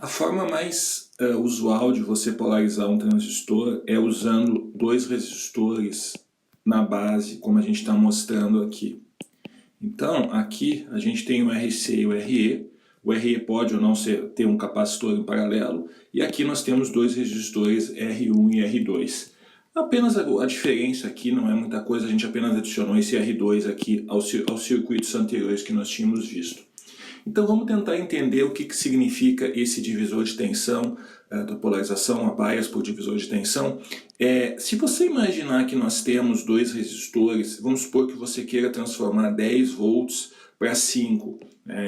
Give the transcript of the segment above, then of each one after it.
A forma mais usual de você polarizar um transistor é usando dois resistores na base, como a gente está mostrando aqui. Então, aqui a gente tem o RC e o RE. O RE pode ou não ter um capacitor em paralelo. E aqui nós temos dois resistores R1 e R2. Apenas a diferença aqui não é muita coisa, a gente apenas adicionou esse R2 aqui aos circuitos anteriores que nós tínhamos visto. Então vamos tentar entender o que significa esse divisor de tensão da polarização, a bias por divisor de tensão. Se você imaginar que nós temos dois resistores, vamos supor que você queira transformar 10 volts para 5.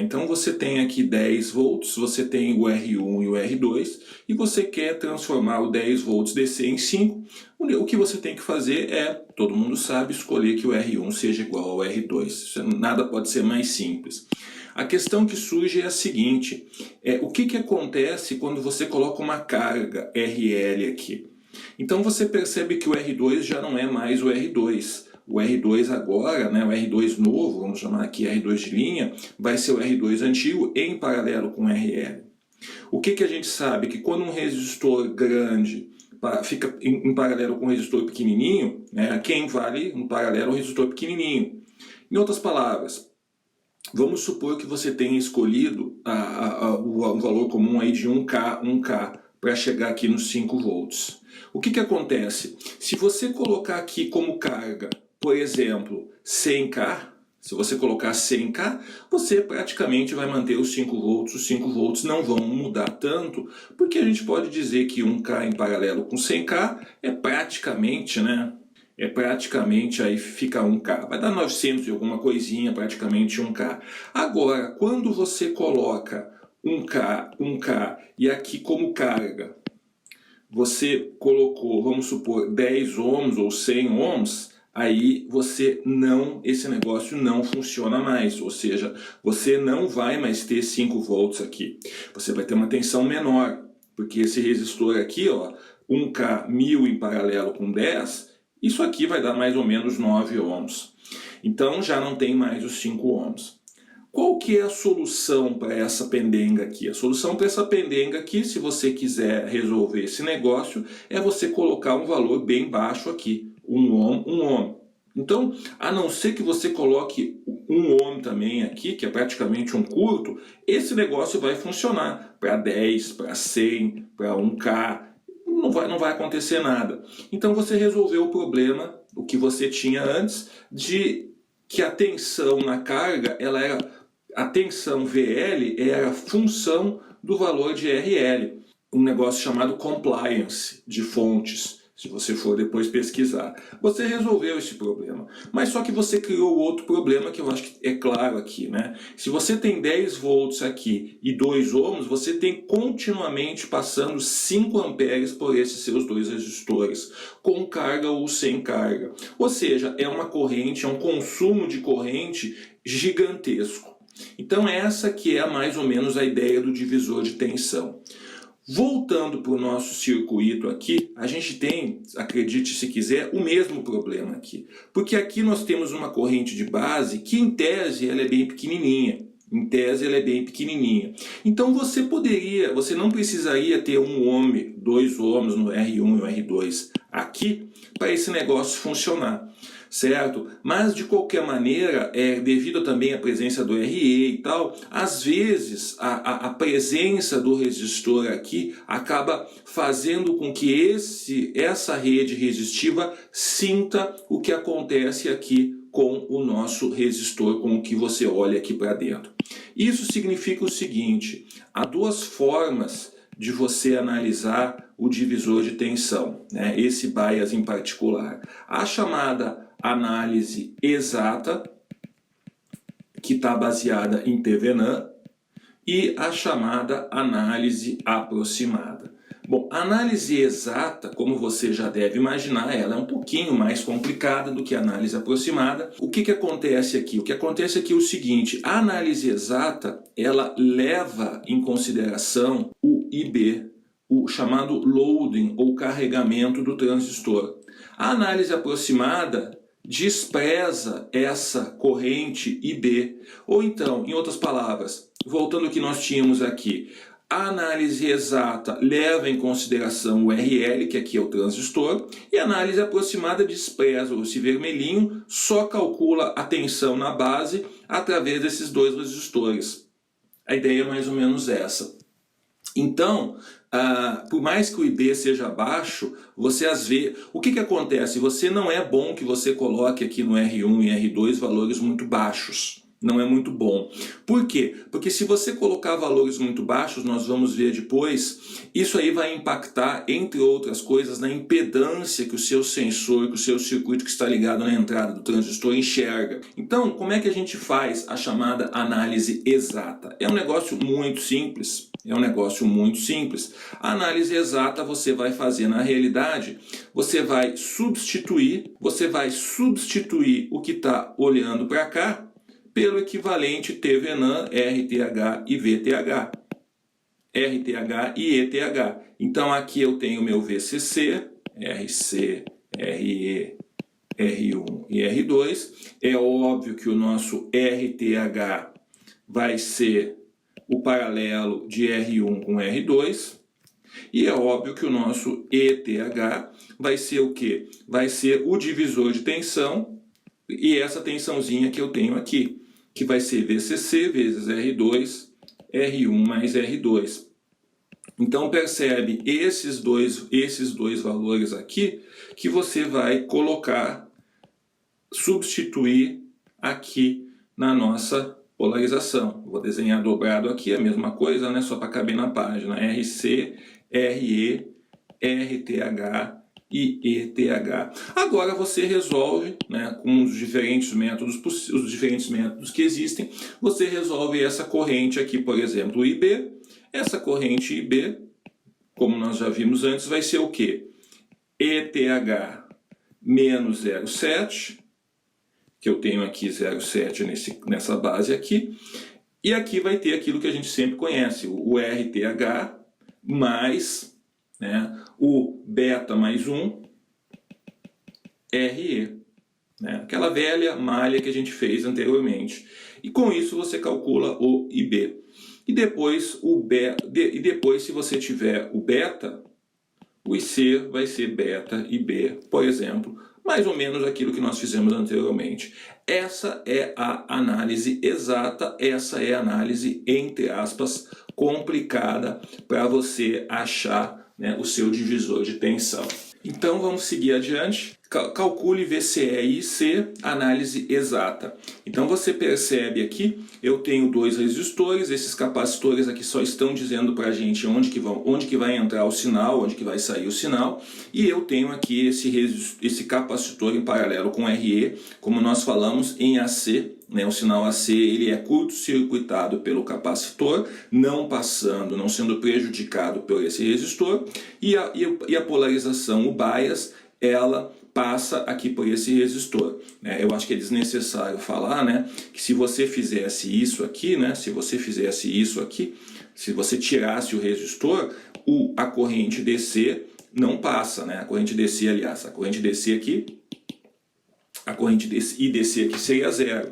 Então você tem aqui 10 volts, você tem o R1 e o R2, e você quer transformar o 10 volts DC em 5. O que você tem que fazer é, todo mundo sabe, escolher que o R1 seja igual ao R2. Nada pode ser mais simples. A questão que surge é a seguinte, o que acontece quando você coloca uma carga RL aqui? Então você percebe que o R2 já não é mais o R2. O R2 agora, o R2 novo, vamos chamar aqui R2 de linha, vai ser o R2 antigo em paralelo com o RL. O que a gente sabe? Que quando um resistor grande fica em paralelo com um resistor pequenininho, quem vale no paralelo é o resistor pequenininho. Em outras palavras, vamos supor que você tenha escolhido um valor comum aí de 1K para chegar aqui nos 5 volts. O que acontece? Se você colocar aqui como carga, por exemplo, 100K, se você colocar 100K, você praticamente vai manter os 5 volts. Os 5 volts não vão mudar tanto, porque a gente pode dizer que 1K em paralelo com 100K é praticamente aí fica 1K, vai dar 900 e alguma coisinha, praticamente 1K. Agora, quando você coloca 1K e aqui como carga, você colocou, vamos supor, 10 ohms ou 100 ohms, aí esse negócio não funciona mais, ou seja, você não vai mais ter 5 volts aqui, você vai ter uma tensão menor, porque esse resistor aqui, 1K 1000 em paralelo com 10, isso aqui vai dar mais ou menos 9 ohms. Então já não tem mais os 5 ohms. Qual que é a solução para essa pendenga aqui? A solução para essa pendenga aqui, se você quiser resolver esse negócio, é você colocar um valor bem baixo aqui, 1 ohm, 1 ohm. Então, a não ser que você coloque 1 ohm também aqui, que é praticamente um curto, esse negócio vai funcionar para 10, para 100, para 1K, não vai acontecer nada. Então você resolveu o problema, o que você tinha antes, de que a tensão na carga, a tensão VL era função do valor de RL. Um negócio chamado compliance de fontes, se você for depois pesquisar. Você resolveu esse problema. Mas só que você criou outro problema que eu acho que é claro aqui, Se você tem 10 volts aqui e 2 ohms, você tem continuamente passando 5 amperes por esses seus dois resistores, com carga ou sem carga. Ou seja, é uma corrente, é um consumo de corrente gigantesco. Então essa que é mais ou menos a ideia do divisor de tensão. Voltando para o nosso circuito aqui, a gente tem, acredite se quiser, o mesmo problema aqui. Porque aqui nós temos uma corrente de base que, em tese, ela é bem pequenininha. Então você não precisaria ter 1 ohm, 2 ohms no R1 e o R2 aqui para esse negócio funcionar. Certo? Mas de qualquer maneira, devido também à presença do RE e tal, às vezes a presença do resistor aqui acaba fazendo com que essa rede resistiva sinta o que acontece aqui com o nosso resistor, com o que você olha aqui para dentro. Isso significa o seguinte, há duas formas de você analisar o divisor de tensão, esse bias em particular. A chamada análise exata, que está baseada em Thevenin, e a chamada análise aproximada. Bom, a análise exata, como você já deve imaginar, ela é um pouquinho mais complicada do que a análise aproximada. O que acontece aqui? O que acontece aqui é o seguinte, a análise exata, ela leva em consideração o IB, o chamado loading ou carregamento do transistor. A análise aproximada despreza essa corrente IB. Ou então, em outras palavras, voltando ao que nós tínhamos aqui, A análise exata leva em consideração o RL, que aqui é o transistor, e a análise aproximada despreza esse vermelhinho, só calcula a tensão na base através desses dois resistores. A ideia é mais ou menos essa. Então, por mais que o IB seja baixo, você às vezes... O que acontece? Você não é bom que você coloque aqui no R1 e R2 valores muito baixos. Não é muito bom. Por quê? Porque se você colocar valores muito baixos, nós vamos ver depois, isso aí vai impactar, entre outras coisas, na impedância que o seu sensor, que o seu circuito que está ligado na entrada do transistor enxerga. Então, como é que a gente faz a chamada análise exata? É um negócio muito simples. A análise exata você vai fazer, na realidade, você vai substituir o que está olhando para cá pelo equivalente TVNAN, RTH e VTH. RTH e ETH. Então aqui eu tenho meu VCC, RC, RE, R1 e R2. É óbvio que o nosso RTH vai ser o paralelo de R1 com R2. E é óbvio que o nosso ETH vai ser o quê? Vai ser o divisor de tensão e essa tensãozinha que eu tenho aqui, que vai ser VCC vezes R2, R1 mais R2. Então percebe esses dois valores aqui que você vai colocar, substituir aqui na nossa polarização. Vou desenhar dobrado aqui, a mesma coisa, né? Só para caber na página. RC, RE, RTH e ETH. Agora você resolve, né, com os diferentes métodos que existem, você resolve essa corrente aqui, por exemplo, IB. Essa corrente IB, como nós já vimos antes, vai ser o quê? ETH menos 0,7, que eu tenho aqui 0,7 nessa base aqui, e aqui vai ter aquilo que a gente sempre conhece, o RTH mais, né, o beta mais 1, RE. Né, aquela velha malha que a gente fez anteriormente. E com isso você calcula o IB. E depois, se você tiver o beta, o IC vai ser beta IB, por exemplo. Mais ou menos aquilo que nós fizemos anteriormente. Essa é a análise exata, essa é a análise, entre aspas, complicada para você achar, né, o seu divisor de tensão. Então vamos seguir adiante. Calcule VCE e IC, análise exata. Então você percebe aqui, eu tenho dois resistores, esses capacitores aqui só estão dizendo para a gente onde que vai entrar o sinal, onde que vai sair o sinal, e eu tenho aqui esse capacitor em paralelo com RE, como nós falamos em AC, né, o sinal AC ele é curto-circuitado pelo capacitor, não sendo prejudicado por esse resistor, e a polarização, o bias, ela passa aqui por esse resistor. Eu acho que é desnecessário falar, né, que se você fizesse isso aqui, se você tirasse o resistor, a corrente DC não passa, né? A corrente DC, aliás, a corrente DC aqui, a corrente IDC aqui seria zero.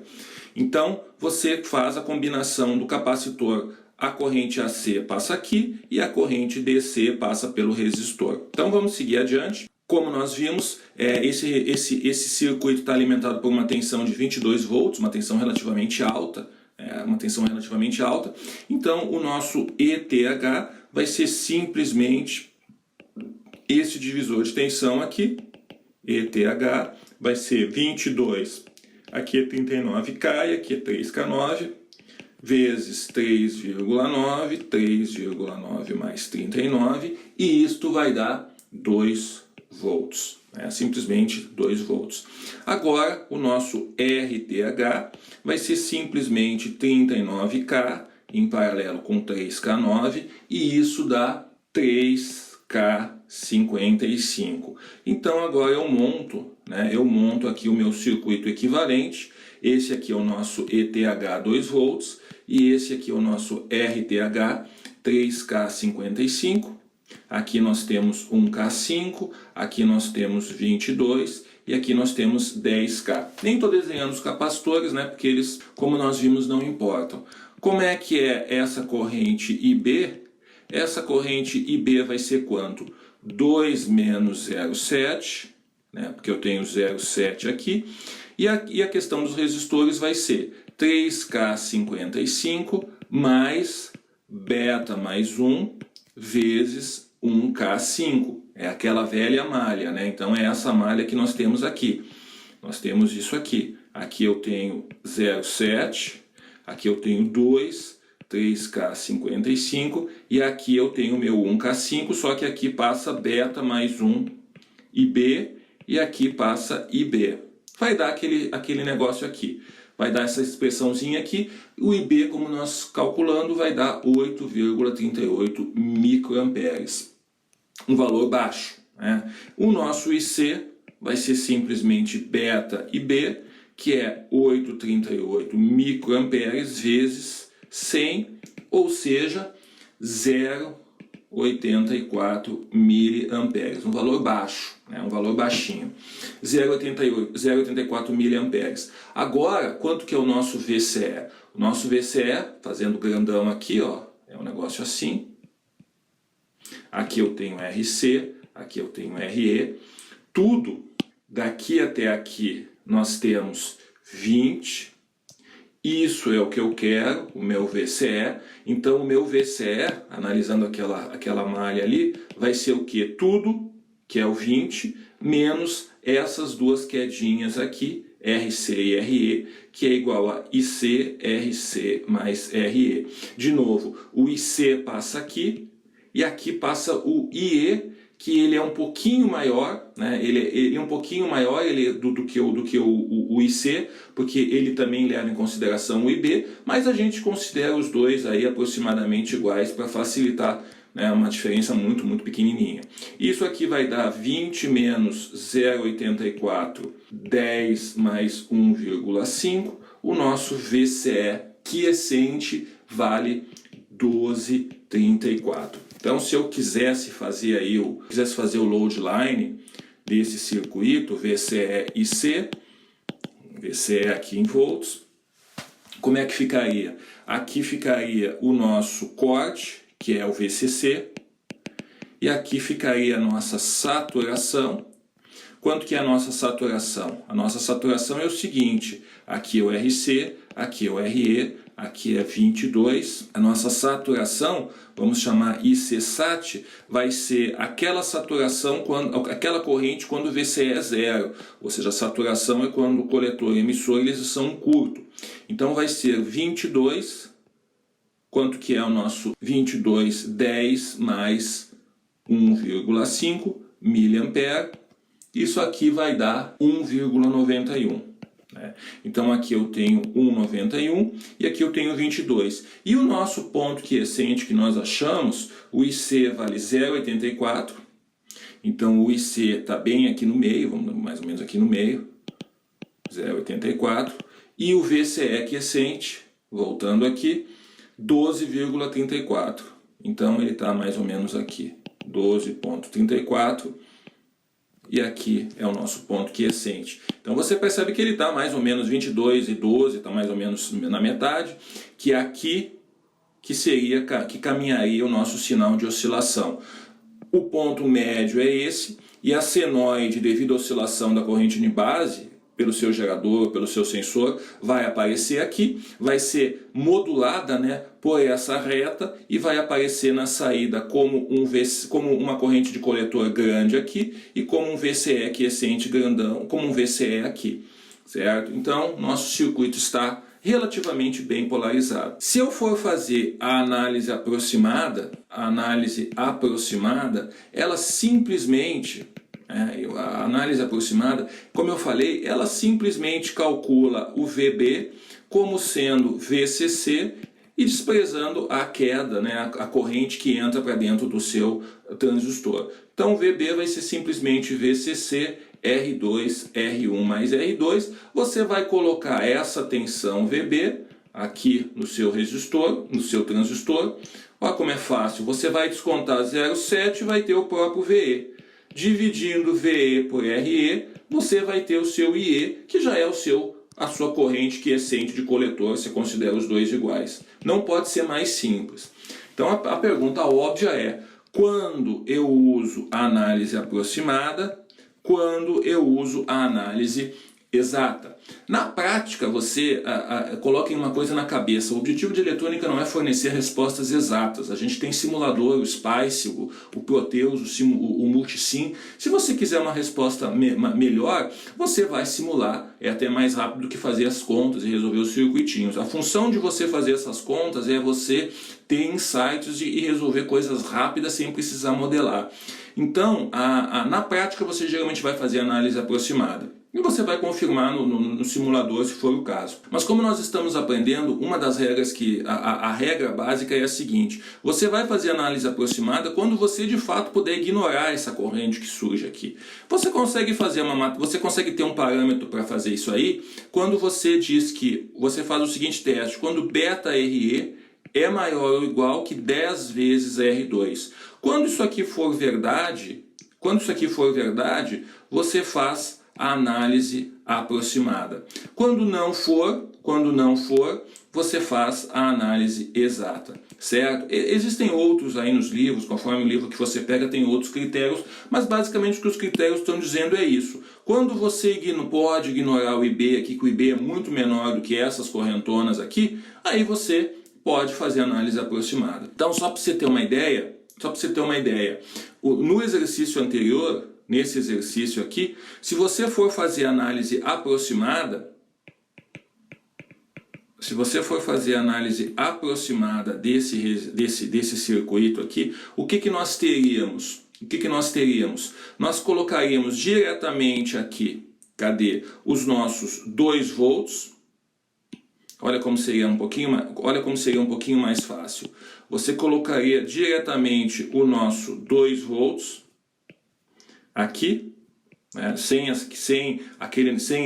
Então você faz a combinação do capacitor, a corrente AC passa aqui e a corrente DC passa pelo resistor. Então vamos seguir adiante. Como nós vimos, esse circuito está alimentado por uma tensão de 22 volts, uma tensão relativamente alta. Então o nosso ETH vai ser simplesmente esse divisor de tensão aqui. ETH vai ser 22, aqui é 39K e aqui é 3K9, vezes 3,9 mais 39, e isto vai dar 2 volts, simplesmente 2 volts. Agora o nosso RTH vai ser simplesmente 39K em paralelo com 3K9, e isso dá 3K55. Então agora eu monto aqui o meu circuito equivalente. Esse aqui é o nosso ETH 2 volts e esse aqui é o nosso RTH 3K55. Aqui nós temos 1K5, aqui nós temos 22 e aqui nós temos 10K. Nem estou desenhando os capacitores, né, porque eles, como nós vimos, não importam. Como é que é essa corrente IB? essa corrente IB vai ser quanto? 2 menos 0,7, né? Porque eu tenho 0,7 aqui, e a questão dos resistores vai ser 3K55 mais beta mais 1 vezes 1K5. É aquela velha malha, né? Então é essa malha que nós temos aqui. Nós temos isso aqui. Aqui eu tenho 0,7, aqui eu tenho 2, 3K55, e aqui eu tenho meu 1K5, só que aqui passa beta mais 1 IB, e aqui passa IB. Vai dar aquele negócio aqui. Vai dar essa expressãozinha aqui. O IB, como nós calculando, vai dar 8,38 microamperes. Um valor baixo, né? O nosso IC vai ser simplesmente beta IB, que é 8,38 microamperes vezes 100, ou seja, 0,84 miliamperes. Um valor baixo, né? Um valor baixinho. 0,84 miliamperes. Agora, quanto que é o nosso VCE? O nosso VCE, fazendo grandão aqui, ó, é um negócio assim. Aqui eu tenho RC, aqui eu tenho RE. Tudo daqui até aqui nós temos 20. Isso é o que eu quero, o meu VCE. Então o meu VCE, analisando aquela malha ali, vai ser o que? Tudo, que é o 20, menos essas duas quedinhas aqui, RC e RE, que é igual a IC, RC mais RE. De novo, o IC passa aqui, e aqui passa o IE, que ele é um pouquinho maior, né? Ele é um pouquinho maior do que o IC, porque ele também leva em consideração o IB, mas a gente considera os dois aí aproximadamente iguais para facilitar, né, uma diferença muito, muito pequenininha. Isso aqui vai dar 20 menos 0,84, 10 mais 1,5. O nosso VCE quiescente vale 12,34. Então, se eu quisesse fazer aí o load line desse circuito, VCE e IC, VCE aqui em volts, como é que ficaria? Aqui ficaria o nosso corte, que é o VCC, e aqui ficaria a nossa saturação. Quanto que é a nossa saturação? A nossa saturação é o seguinte, aqui é o RC, aqui é o RE, aqui é 22. A nossa saturação, vamos chamar IC-SAT, vai ser aquela saturação, aquela corrente quando o VCE é zero. Ou seja, a saturação é quando o coletor e o emissor eles são curto. Então vai ser 22, quanto que é o nosso 22? 10 mais 1,5 miliampere. Isso aqui vai dar 1,91. Então aqui eu tenho 1,91 e aqui eu tenho 22. E o nosso ponto quiescente que nós achamos, o IC vale 0,84. Então o IC está bem aqui no meio, vamos mais ou menos aqui no meio, 0,84. E o VCE quiescente, voltando aqui, 12,34. Então ele está mais ou menos aqui, 12,34. E aqui é o nosso ponto quiescente. Então você percebe que ele está mais ou menos 22 e 12, está mais ou menos na metade, que é aqui que caminharia o nosso sinal de oscilação. O ponto médio é esse, e a senoide, devido à oscilação da corrente de base, pelo seu gerador, pelo seu sensor, vai aparecer aqui, vai ser modulada, né, por essa reta e vai aparecer na saída como uma corrente de coletor grande aqui e como um VCE quiescente grandão, como um VCE aqui, certo? Então, nosso circuito está relativamente bem polarizado. Se eu for fazer a análise aproximada, ela simplesmente... a análise aproximada, como eu falei, ela simplesmente calcula o VB como sendo VCC e desprezando a queda, né, a corrente que entra para dentro do seu transistor. Então o VB vai ser simplesmente VCC R2, R1 mais R2. Você vai colocar essa tensão VB aqui no seu resistor, no seu transistor. Olha como é fácil, você vai descontar 0,7 e vai ter o próprio VE. Dividindo VE por RE, você vai ter o seu IE, que já é a sua corrente quiescente de coletor, você considera os dois iguais. Não pode ser mais simples. Então a pergunta óbvia é: quando eu uso a análise aproximada, quando eu uso a análise exata? Na prática, você coloque uma coisa na cabeça: o objetivo de eletrônica não é fornecer respostas exatas. A gente tem simulador, o SPICE, o Proteus, o Multisim. Se você quiser uma resposta melhor, você vai simular, é até mais rápido do que fazer as contas e resolver os circuitinhos. A função de você fazer essas contas é você ter insights e resolver coisas rápidas sem precisar modelar. Então, na prática, você geralmente vai fazer análise aproximada. E você vai confirmar no simulador se for o caso. Mas como nós estamos aprendendo, uma das regras a regra básica é a seguinte: você vai fazer análise aproximada quando você de fato puder ignorar essa corrente que surge aqui. Você consegue ter um parâmetro para fazer isso aí quando você diz que você faz o seguinte teste: quando βRe é maior ou igual que 10 vezes R2. Quando isso aqui for verdade, você faz a análise aproximada. Quando não for, você faz a análise exata, certo? Existem outros aí nos livros, conforme o livro que você pega tem outros critérios, mas basicamente o que os critérios estão dizendo é isso. Quando você pode ignorar o IB aqui, que o IB é muito menor do que essas correntonas aqui, aí você pode fazer análise aproximada. Então, só para você ter uma ideia, no exercício anterior, nesse exercício aqui, se você for fazer análise aproximada, desse circuito aqui, o que nós teríamos? Nós colocaríamos diretamente aqui, cadê? Os nossos 2 volts. Olha como seria um pouquinho mais fácil. Você colocaria diretamente o nosso 2 volts aqui, né, sem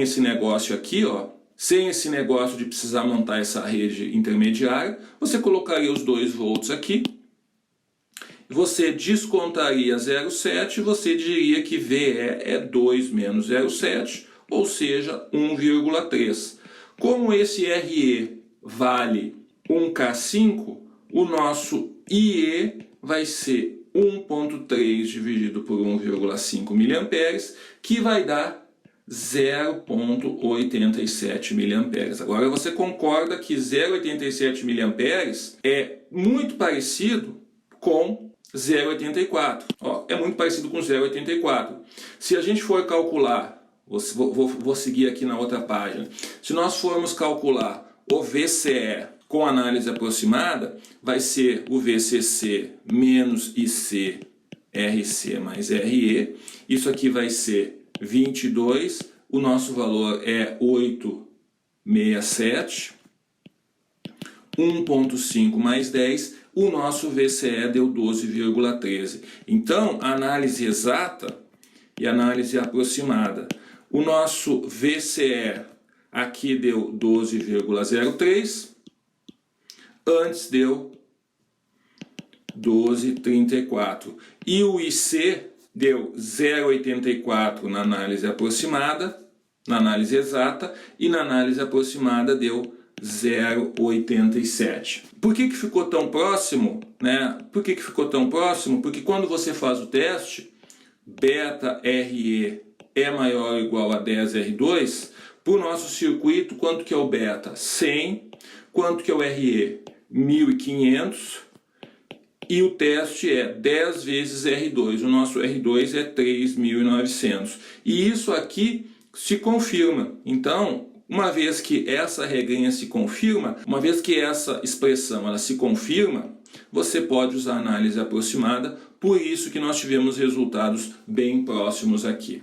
esse negócio aqui, ó, sem esse negócio de precisar montar essa rede intermediária. Você colocaria os 2 volts aqui, você descontaria 0,7, você diria que VE é 2 menos 0,7, ou seja, 1,3. Como esse RE vale 1K5, o nosso IE vai ser 1,3 dividido por 1,5 mA, que vai dar 0,87 mA. Agora você concorda que 0,87 mA é muito parecido com 0,84. É muito parecido com 0,84. Se a gente for calcular, vou seguir aqui na outra página, se nós formos calcular o VCE com análise aproximada, vai ser o VCC menos IC, RC mais RE. Isso aqui vai ser 22, o nosso valor é 867, 1,5 mais 10, o nosso VCE deu 12,13. Então, análise exata e análise aproximada. O nosso VCE aqui deu 12,03, antes deu 12,34. E o IC deu 0,84 na análise aproximada, na análise exata, e na análise aproximada deu 0,87. Por que ficou tão próximo? Porque quando você faz o teste, βRe é maior ou igual a 10R2, para o nosso circuito, quanto que é o beta? 100. Quanto que é o RE? 1500. E o teste é 10 vezes R2. O nosso R2 é 3.900. E isso aqui se confirma. Então, uma vez que essa regrinha se confirma, uma vez que essa expressão ela se confirma, você pode usar análise aproximada. Por isso que nós tivemos resultados bem próximos aqui.